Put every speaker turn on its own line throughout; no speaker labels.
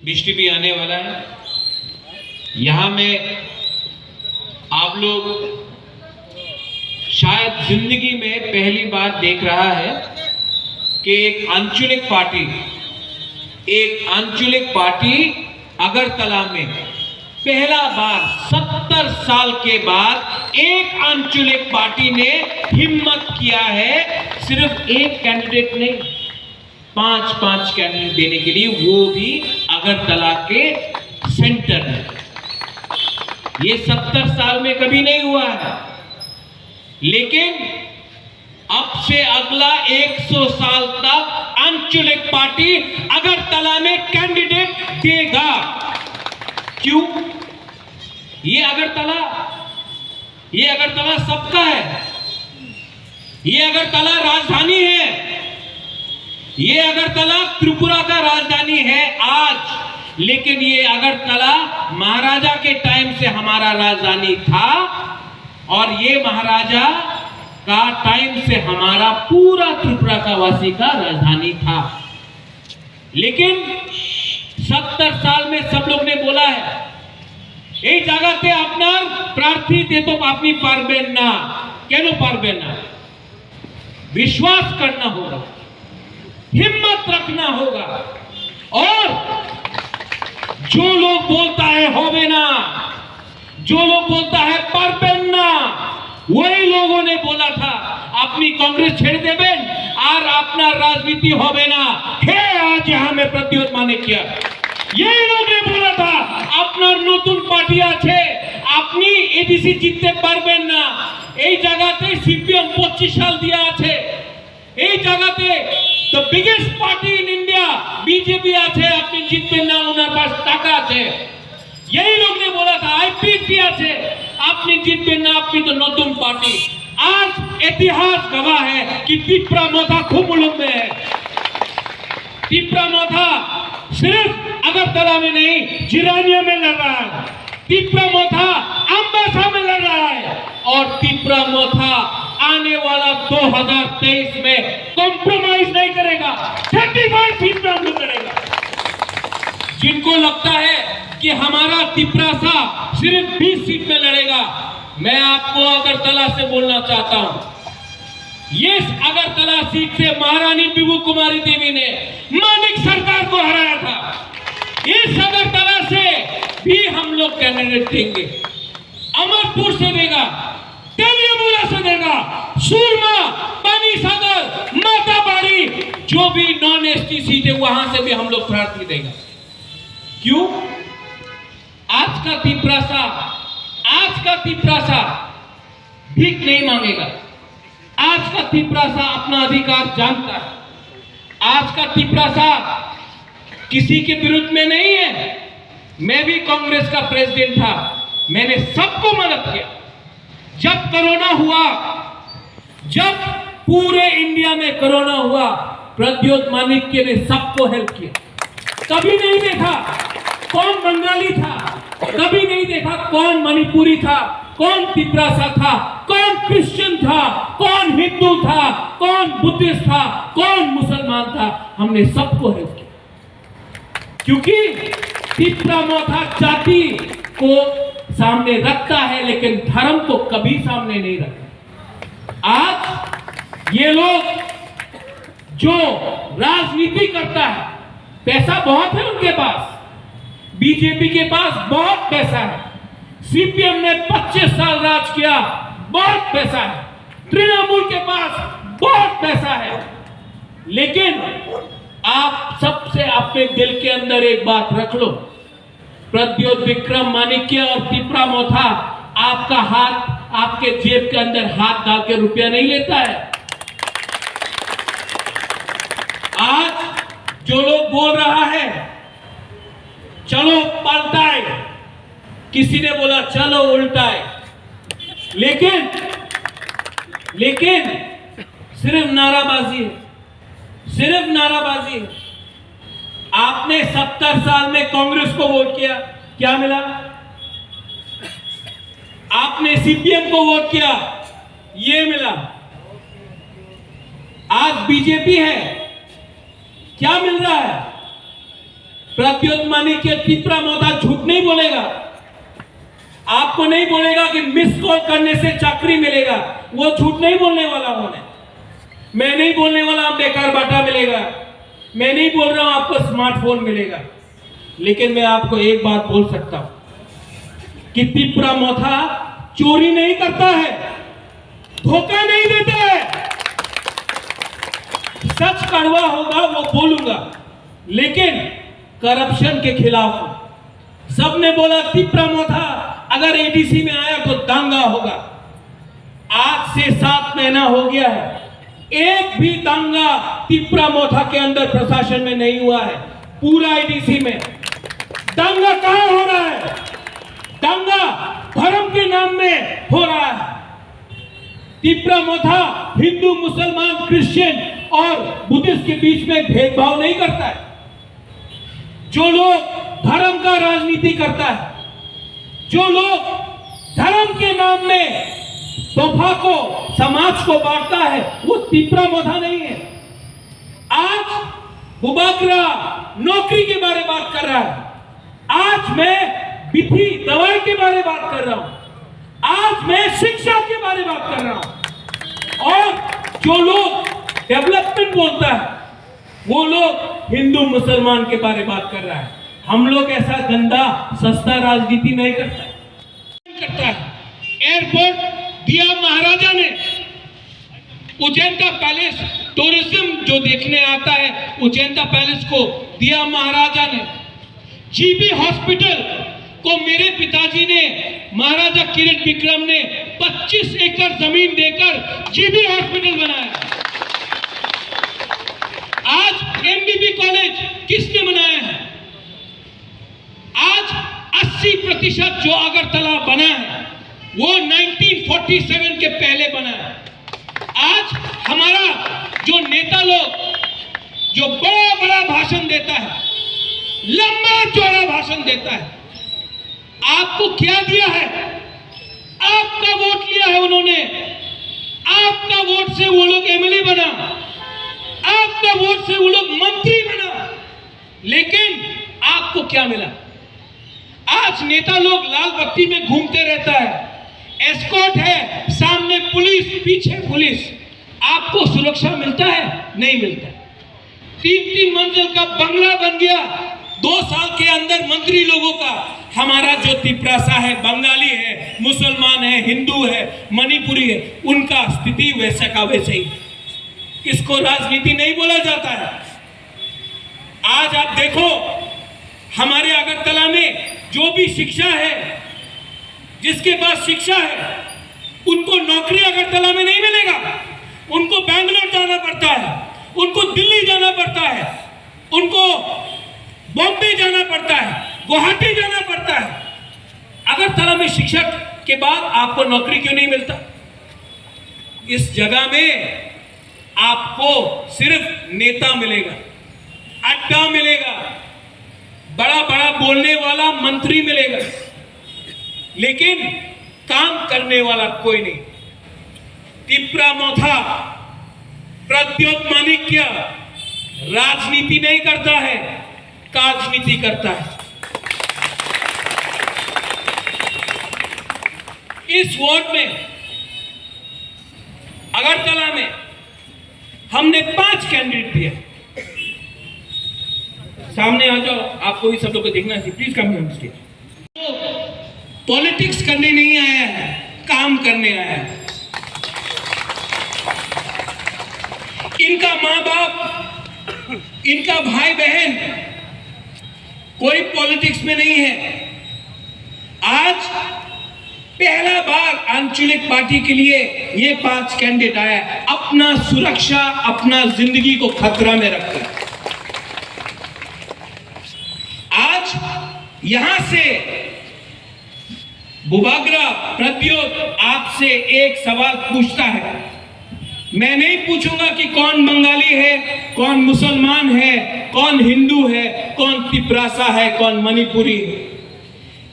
मिष्टी भी आने वाला है। यहाँ में आप लोग शायद जिंदगी में पहली बार देख रहा है कि एक आंचलिक पार्टी अगरतला में पहला बार 70 साल के बाद एक आंचलिक पार्टी ने हिम्मत किया है, सिर्फ एक कैंडिडेट नहीं, 5-5 कैंडिडेट देने के लिए, वो भी अगरतला के सेंटर में। ये 70 साल में कभी नहीं हुआ है, लेकिन अब से अगला 100 साल तक आंचलिक पार्टी अगरतला में कैंडिडेट देगा। क्यों? ये अगरतला सबका है, ये अगरतला राजधानी है, ये अगरतला त्रिपुरा का राजधानी है आज, लेकिन ये अगरतला महाराजा के टाइम से हमारा राजधानी था और ये महाराजा का टाइम से हमारा पूरा त्रिपुरा का वासी का राजधानी था। लेकिन 70 साल में सब लोग ने बोला है এই জায়গাতে আপনার প্রার্থী দিতে আপনি পারবেন না। কেন পারবেন না? विश्वास करना होगा, हिम्मत रखना होगा, और जो लोग बोलता है होवे ना, जो लोग बोलता है पारबेन ना, वही लोगों ने बोला था अपनी कांग्रेस छेड़ देवें और अपना राजनीति होवे ना। हे आज यहाँ में प्रद्योत माने किया, यही लोग ने बोला था अपना नतून पार्टी आछे, अपनी एडीसी जीतते पारबेन ना। এই জায়গাতে সিপিএম 25 সাল দিয়া আছে, এই জায়গাতে the biggest party in India BJP আছে, আপনি জিতবেন না, ওনার পাশ টাকা আছে। यही लोग ने बोला था आईपीपी আছে, আপনি জিতবেন না, আপনি तो नतून पार्टी। आज इतिहास गवाह है कि तिपरा मोथा खुमुलुम में है। तिपरा मोथा सिर्फ अगरतला में नहीं, जिरानिया में लड़ रहा है, तिपरा मोथा अम्बासा में लड़ रहा है, और तिपरा मोथा आने वाला 2023 में कॉम्प्रोमाइज नहीं करेगा, 35 सीट पे हम लोग करेगा। जिनको लगता है कि हमारा तिपरासा सिर्फ 20 सीट में लड़ेगा, मैं आपको अगरतला से बोलना चाहता हूं, ये अगरतला सीट से महारानी बिबू कुमारी देवी ने मानिक सरकार को हराया था। इस अगरतला से भी हम लोग कैंडिडेट देंगे, अमरपुर से देगा, तेलियामुला से देगा, सूरमा, पानी सागर, माताबाड़ी, जो भी नॉन एसटी सीट है वहां से भी हम लोग प्रार्थी देगा। क्यों? आज का तिपरासा भीख नहीं मांगेगा, आज का तिपरासा अपना अधिकार जानता है, आज का तिपरासा किसी के विरुद्ध में नहीं है। मैं भी कांग्रेस का प्रेसिडेंट था, मैंने सबको मदद किया। जब कोरोना हुआ, जब पूरे इंडिया में कोरोना हुआ, प्रद्योत माणिक्य ने सबको हेल्प किया। कभी नहीं देखा कौन बंगाली था, कभी नहीं देखा कौन मणिपुरी था, कौन तिपरासा था, कौन क्रिश्चियन था, कौन हिंदू था, कौन बुद्धिस्ट था, कौन मुसलमान था, हमने सबको हेल्प किया। क्योंकि तिपरा मोथा जाति को सामने रखता है, लेकिन धर्म को कभी सामने नहीं रखता। आज ये लोग जो राजनीति करता है, पैसा बहुत है उनके पास, बीजेपी के पास बहुत पैसा है, सीपीएम ने 25 साल राज किया, बहुत पैसा है, तृणमूल के पास बहुत पैसा है, लेकिन आप सबसे अपने दिल के अंदर एक बात रख लो, प्रद्योत विक्रम माणिक्य और तिपरा मोथा आपका हाथ, आपके जेब के अंदर हाथ डाल के रुपया नहीं लेता है। आज जो लोग बोल रहा है चलो पलटाए, किसी ने बोला चलो उल्टाए, लेकिन सिर्फ नाराबाजी है, सिर्फ नाराबाजी है। आपने 70 साल में कांग्रेस को वोट किया, क्या मिला? आपने सीपीएम को वोट किया, ये मिला। आज बीजेपी है, क्या मिल रहा है? प्रद्योत माणिक्य तिप्रा मोथा झूठ नहीं बोलेगा। आपको नहीं बोलेगा कि मिस कॉल करने से चाकरी मिलेगा, वो झूठ नहीं बोलने वाला उन्होंने। मैं नहीं बोलने वाला बेकार बाटा मिलेगा, मैं नहीं बोल रहा हूं आपको स्मार्टफोन मिलेगा। लेकिन मैं आपको एक बात बोल सकता हूं कि तिप्रा मोथा चोरी नहीं करता है, धोखा नहीं देता है। सच कड़वा होगा वो बोलूंगा, लेकिन करप्शन के खिलाफ हूं। सबने बोला तिप्रा मोथा अगर एडीसी में आया तो दांगा होगा। आज से 7 महीना हो गया है, एक भी दांगा तिप्रा मोथा के अंदर प्रशासन में नहीं हुआ है। पूरा एडीसी में दांगा कहां हो रहा है? दांगा धर्म के नाम में हो रहा है। तिप्रा मोथा हिंदू, मुसलमान, क्रिश्चियन और बुद्धिस्ट के बीच में भेदभाव नहीं करता है। जो लोग धर्म का राजनीति करता है, जो लोग धर्म के नाम में तोहफा को, समाज को बांटता है, वो तिप्रा मोथा नहीं है। आज बुबागरा नौकरी के बारे में बात कर रहा है, आज मैं विधि दवाई के बारे में बात कर रहा हूं, आज मैं शिक्षा के बारे में बात कर रहा हूं। और जो लोग डेवलपमेंट बोलता है, वो लोग हिंदू मुसलमान के बारे में बात कर रहा है। हम लोग ऐसा गंदा सस्ता राजनीति नहीं करता है। एयरपोर्ट दिया महाराजा ने, उज्जैन का पैलेस, टूरिज्म जो देखने आता है उज्जैन का पैलेस को दिया महाराजा ने। जीबी हॉस्पिटल को मेरे पिताजी ने, महाराजा किरण विक्रम ने 25 एकड़ जमीन देकर जीबी हॉस्पिटल बनाया। आज एमबीबी कॉलेज किसने बनाया है? आज 80% जो अगरतला बना है वो 1947 के पहले बना है। आज हमारा जो नेता लोग जो बड़ा बड़ा भाषण देता है, लंबा चौड़ा भाषण देता है, आपको क्या दिया है? आपका वोट लिया है उन्होंने, आपका वोट से वो लोग एमएलए बना, आपका वोट से वो लोग मंत्री बना, लेकिन आपको क्या मिला? आज नेता लोग लाल बत्ती में घूमते रहता है, एस्कॉर्ट है, सामने पुलिस, पीछे पुलिस। आपको सुरक्षा मिलता है? नहीं मिलता। 3-3 मंजिल का बंगला बन गया 2 साल के अंदर मंत्री लोगों का। हमारा जो तिप्रासा है, बंगाली है, मुसलमान है, हिंदू है, मणिपुरी है, उनका स्थिति वैसा का वैसे ही। इसको राजनीति नहीं बोला जाता है। आज आप देखो हमारे अगरतला में जो भी शिक्षा है, जिसके पास शिक्षा है, उनको नौकरी अगरतला में नहीं मिलेगा। उनको बैंगलोर जाना पड़ता है, उनको दिल्ली जाना पड़ता है, उनको बॉम्बे जाना पड़ता है, गुवाहाटी जाना पड़ता है। अगरतला में शिक्षक के बाद आपको नौकरी क्यों नहीं मिलता? इस जगह में आपको सिर्फ नेता मिलेगा, अड्डा मिलेगा, बड़ा बड़ा बोलने वाला मंत्री मिलेगा, लेकिन काम करने वाला कोई नहीं। तिप्रा मोथा, प्रद्योत माणिक्य राजनीति नहीं करता है, काजनीति करता है। इस वार्ड में, अगरतला में हमने 5 कैंडिडेट दिए। सामने आ जाओ, आपको भी सब लोग को देखना है, please come on stage. Politics करने नहीं आया है, काम करने आया है। इनका माँ बाप, इनका भाई बहन कोई पॉलिटिक्स में नहीं है। आज पहला बार आंचलिक पार्टी के लिए ये 5 कैंडिडेट आया है, अपना सुरक्षा, अपना जिंदगी को खतरा में रखकर। आज यहां से बुबागरा प्रद्योत आपसे एक सवाल पूछता है। मैं नहीं पूछूंगा कि कौन बंगाली है, कौन मुसलमान है, कौन हिंदू है, कौन तिप्रासा है, कौन मणिपुरी है।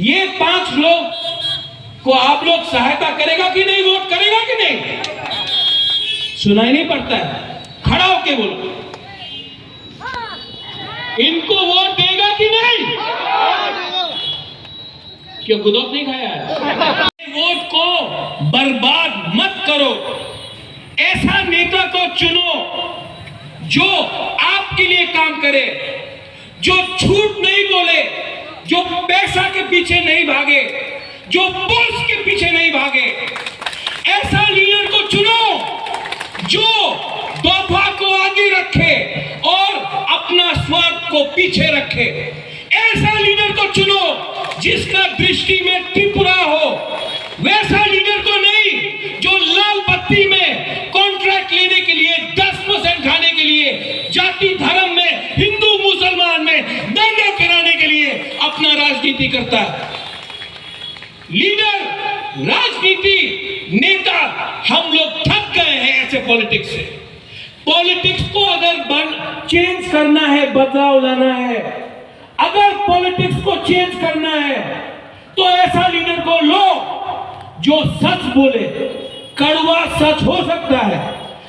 ये 5 लोग को आप लोग सहायता करेगा कि नहीं, वोट करेगा कि नहीं? सुनाई नहीं पड़ता है, खड़ा होके बोलो। इनको वोट देगा कि नहीं? क्यों गुदौत नहीं खाया है? वोट को बर्बाद मत करो। ऐसा नेता को चुनो जो आपके लिए काम करे, जो झूठ नहीं बोले, जो पैसा के पीछे नहीं भागे, जो पुलिस के पीछे नहीं भागे। ऐसा लीडर को चुनो जो दफा को आगे रखे और अपना स्वार्थ को पीछे रखे। ऐसा लीडर को चुनो जिसका दृष्टि में त्रिपुरा हो। वैसा लीडर को नहीं जो लाल बत्ती में कॉन्ट्रैक्ट लेने के लिए 10% खाने के लिए, जाति धर्म में, हिंदू मुसलमान में दंगा कराने के लिए अपना राजनीति करता है। लीडर, राजनीति, नेता, हम लोग थक गए हैं ऐसे पॉलिटिक्स से। पॉलिटिक्स को अगर चेंज करना है, बदलाव लाना है, अगर पॉलिटिक्स को चेंज करना है तो ऐसा लीडर को लो जो सच बोले। कड़वा सच हो सकता है,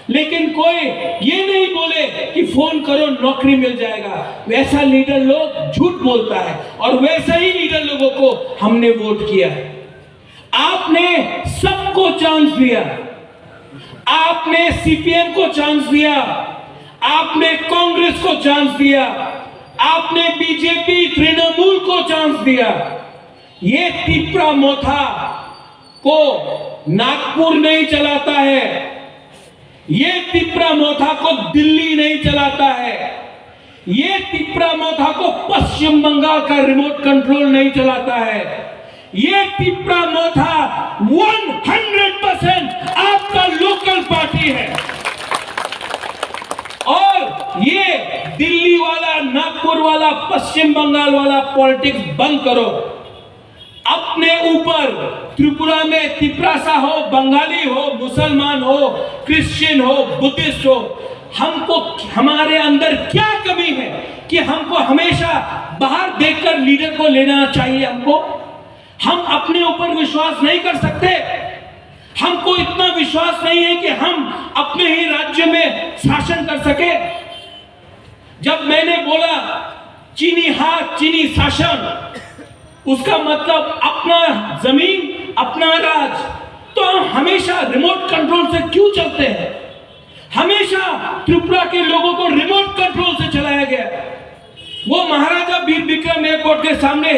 लेकिन कोई ये नहीं बोले कि फोन करो नौकरी मिल जाएगा। वैसा लीडर लोग झूठ बोलता है और वैसा ही लीडर लोगों को हमने वोट किया है। आपने सबको चांस दिया, आपने सीपीएम को चांस दिया, आपने कांग्रेस को चांस दिया, आपने बीजेपी तृणमूल को चांस दिया। ये तिपरा मोथा को नागपुर नहीं चलाता है, ये तिपरा मोथा को दिल्ली नहीं चलाता है, ये तिपरा मोथा को पश्चिम बंगाल का रिमोट कंट्रोल नहीं चलाता है। ये तिपरा मोथा 100% आपका लोकल पार्टी है। और ये दिल्ली वाला, नागपुर वाला, पश्चिम बंगाल वाला पॉलिटिक्स बंद करो। अपने ऊपर त्रिपुरा में तिपरासा हो, बंगाली हो, मुसलमान हो, क्रिश्चियन हो, बुद्धिस्ट हो, हमको हमारे अंदर क्या कमी है कि हमको हमेशा बाहर देखकर लीडर को लेना चाहिए? हम अपने ऊपर विश्वास नहीं कर सकते? हमको इतना विश्वास नहीं है कि हम अपने ही राज्य में शासन कर सके? जब मैंने बोला चीनी हाथ चीनी शासन, उसका मतलब अपना जमीन, अपना राज, तो हम हमेशा रिमोट कंट्रोल से क्यों चलते हैं? हमेशा त्रिपुरा के लोगों को रिमोट कंट्रोल से चलाया गया। वो महाराजा वीर विक्रम एयरपोर्ट के सामने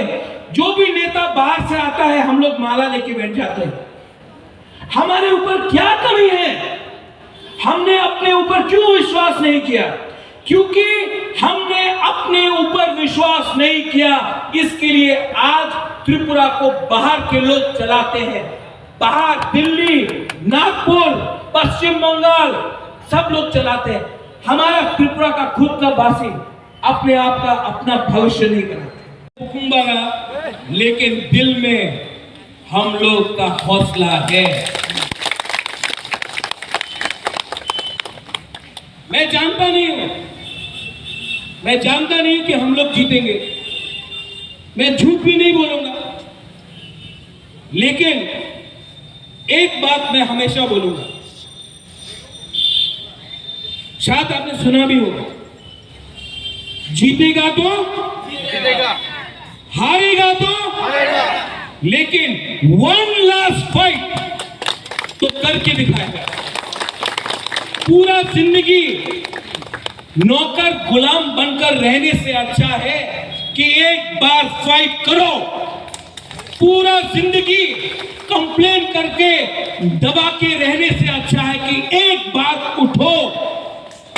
जो भी नेता बाहर से आता है, हम लोग माला लेके बैठ जाते हैं। हमारे ऊपर क्या कमी है? हमने अपने ऊपर क्यों विश्वास नहीं किया? क्योंकि हमने अपने ऊपर विश्वास नहीं किया, इसके लिए आज त्रिपुरा को बाहर के लोग चलाते हैं। बाहर दिल्ली, नागपुर, पश्चिम बंगाल सब लोग चलाते हैं। हमारा त्रिपुरा का खुद का वासी अपने आप का अपना भविष्य नहीं बनाते, लेकिन दिल में हम लोग का हौसला है। मैं जानता नहीं हूं कि हम लोग जीतेंगे। मैं झूठ भी नहीं बोलूंगा, लेकिन एक बात मैं हमेशा बोलूंगा, शायद आपने सुना भी होगा, जीतेगा तो जीतेगा, हारेगा तो हारेगा, लेकिन वन लास्ट फाइट तो करके दिखाएगा। पूरा जिंदगी नौकर गुलाम बनकर रहने से अच्छा है कि एक बार फाइट करो। पूरा जिंदगी कंप्लेन करके दबा के रहने से अच्छा है कि एक बार उठो।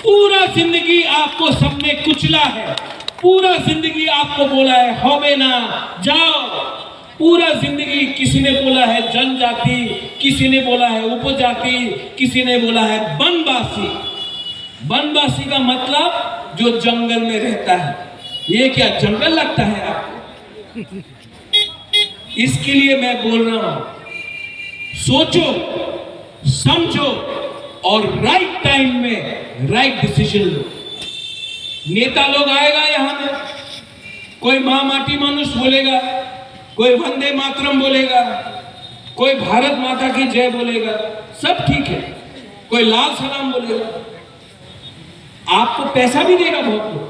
पूरा जिंदगी आपको सबने कुचला है, पूरा जिंदगी आपको बोला है होवे ना जाओ, पूरा जिंदगी किसी ने बोला है जनजाति, किसी ने बोला है उपजाति, किसी ने बोला है वनवासी। वनवासी का मतलब जो जंगल में रहता है। ये क्या जंगल लगता है आपको? इसके लिए मैं बोल रहा हूं, सोचो, समझो और राइट टाइम में राइट डिसीजन लो। नेता लोग आएगा यहां में, कोई मां माटी मनुष्य बोलेगा, कोई वंदे मातरम बोलेगा, कोई भारत माता की जय बोलेगा, सब ठीक है, कोई लाल सलाम बोलेगा। आपको पैसा भी देगा, बहुत लोग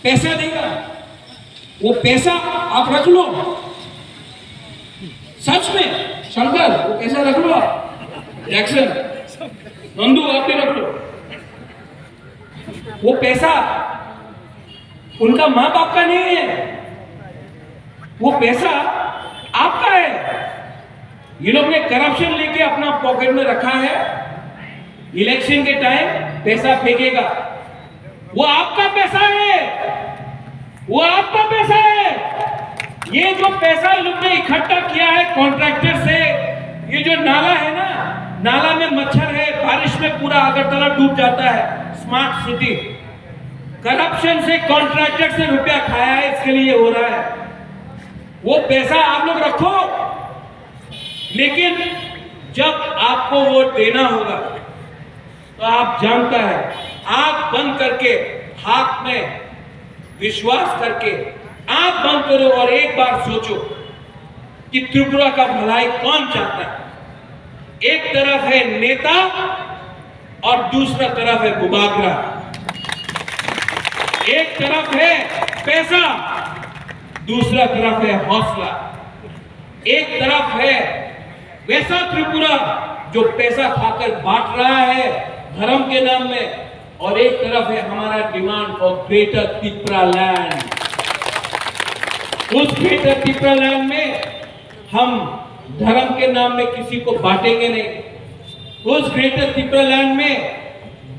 पैसा देगा, वो पैसा आप रख लो, सच में शंकर वो पैसा रख लो, आप जैक्सन नंदू आप भी रख लो। वो पैसा उनका माँ बाप का नहीं है, वो पैसा आपका है। ये लोग ने करप्शन लेके अपना पॉकेट में रखा है, इलेक्शन के टाइम पैसा फेंकेगा। वो आपका पैसा है, वो आपका पैसा है। ये जो पैसा लोग ने इकट्ठा किया है कॉन्ट्रैक्टर से, ये जो नाला है ना, नाला में मच्छर है, बारिश में पूरा अगरतला डूब जाता है। स्मार्ट सिटी करप्शन से कॉन्ट्रैक्टर से रुपया खाया है, इसके लिए हो रहा है। वो पैसा आप लोग रखो, लेकिन जब आपको वोट देना होगा तो आप जानता है, आंख बंद करके, हाथ में विश्वास करके आंख बंद करो और एक बार सोचो कि त्रिपुरा का भलाई कौन चाहता है। एक तरफ है नेता और दूसरा तरफ है बुबागरा। एक तरफ है पैसा, दूसरा तरफ है हौसला। एक तरफ है वैसा त्रिपुरा जो पैसा खाकर बांट रहा है धर्म के नाम में, और एक तरफ है हमारा demand for greater Tripura land. उस ग्रेटर त्रिपुरा लैंड में हम धर्म के नाम में किसी को बांटेंगे नहीं। उस ग्रेटर त्रिपुरा लैंड में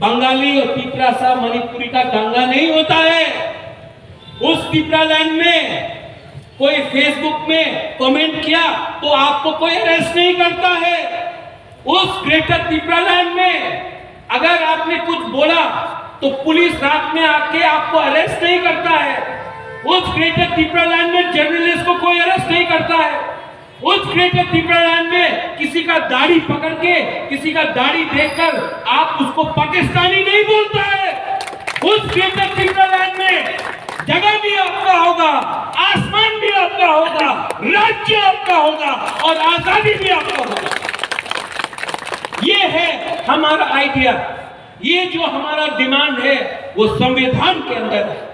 बंगाली और त्रिपुरा मणिपुरी का दंगा नहीं होता है। उस त्रिपुरा लैंड में कोई फेसबुक में कमेंट किया तो आपको कोई अरेस्ट नहीं करता है। उस ग्रेटर त्रिपुरा लैंड में अगर आपने कुछ बोला तो पुलिस रात में आके आपको अरेस्ट नहीं करता है। उस ग्रेटर त्रिपुरा लैंड में जर्नलिस्ट को कोई अरेस्ट नहीं करता है। उस ग्रेटर त्रिपुरा लैंड में किसी का दाढ़ी पकड़ के, किसी का दाढ़ी देखकर आप उसको पाकिस्तानी नहीं बोलता है। उस ग्रेटर त्रिपुरा लैंड में जगह भी आपका होगा, आसमान भी आपका होगा, राज्य आपका होगा और आजादी भी आपका होगा। ये है हमारा आइडिया, ये जो हमारा डिमांड है वो संविधान के अंदर है।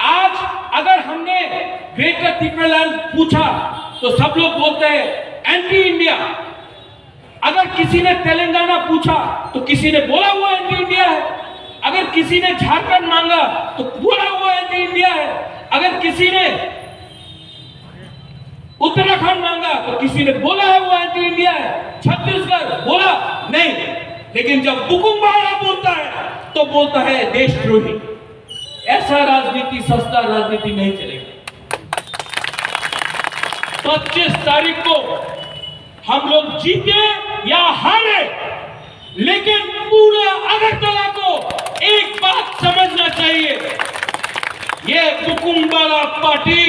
आज अगर हमने ग्रेटर त्रिपुरा लैंड पूछा तो सब लोग बोलते हैं एंटी इंडिया। अगर किसी ने तेलंगाना पूछा तो किसी ने बोला हुआ एंटी इंडिया है। अगर किसी ने झारखंड मांगा तो बोला हुआ एंटी इंडिया है। अगर किसी ने उत्तराखंड मांगा तो किसी ने बोला है वो एंटी इंडिया है। छत्तीसगढ़ बोला नहीं, लेकिन जब बुकुम्बाड़ा बोलता है तो बोलता है देशद्रोही। ऐसा राजनीति, सस्ता राजनीति नहीं चलेगा। 25 तारीख को हम लोग जीते या हारे, लेकिन पूरा अगरतला को एक बात समझना चाहिए, ये बुकुम्बाड़ा पार्टी,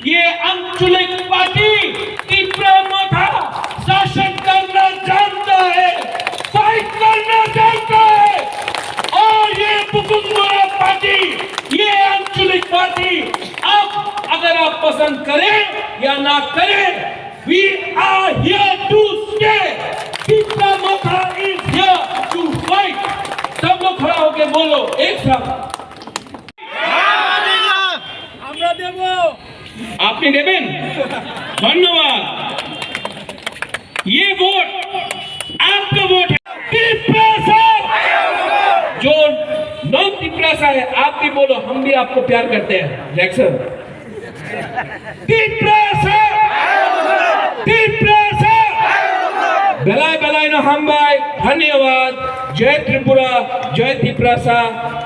ये अंचलिक पार्टी त्रिपुरा मोथा शासन करना जानता है, फाइट करना जानता है। और ये बुकुम्बाड़ा पार्टी, ये अंचलिक पार्टी, अब अगर आप पसंद करें या ना करें, we are here to stay. Tripura Motha is here to fight. सब लोग खड़ा होके बोलो एक साथ, আপনি দেবেন। ধন্যবাদ। ये वोट आपका वोट है। त्रिपुरा साहब, जो नॉन त्रिपुरा सा है, आप भी बोलो, हम भी आपको प्यार करते हैं। जैक्सन त्रिपुरा साहब, त्रिपुरा साहब, बेलाय बेलाय न हम भाई। धन्यवाद। जय त्रिपुरा, जय त्रिपुरा साहब।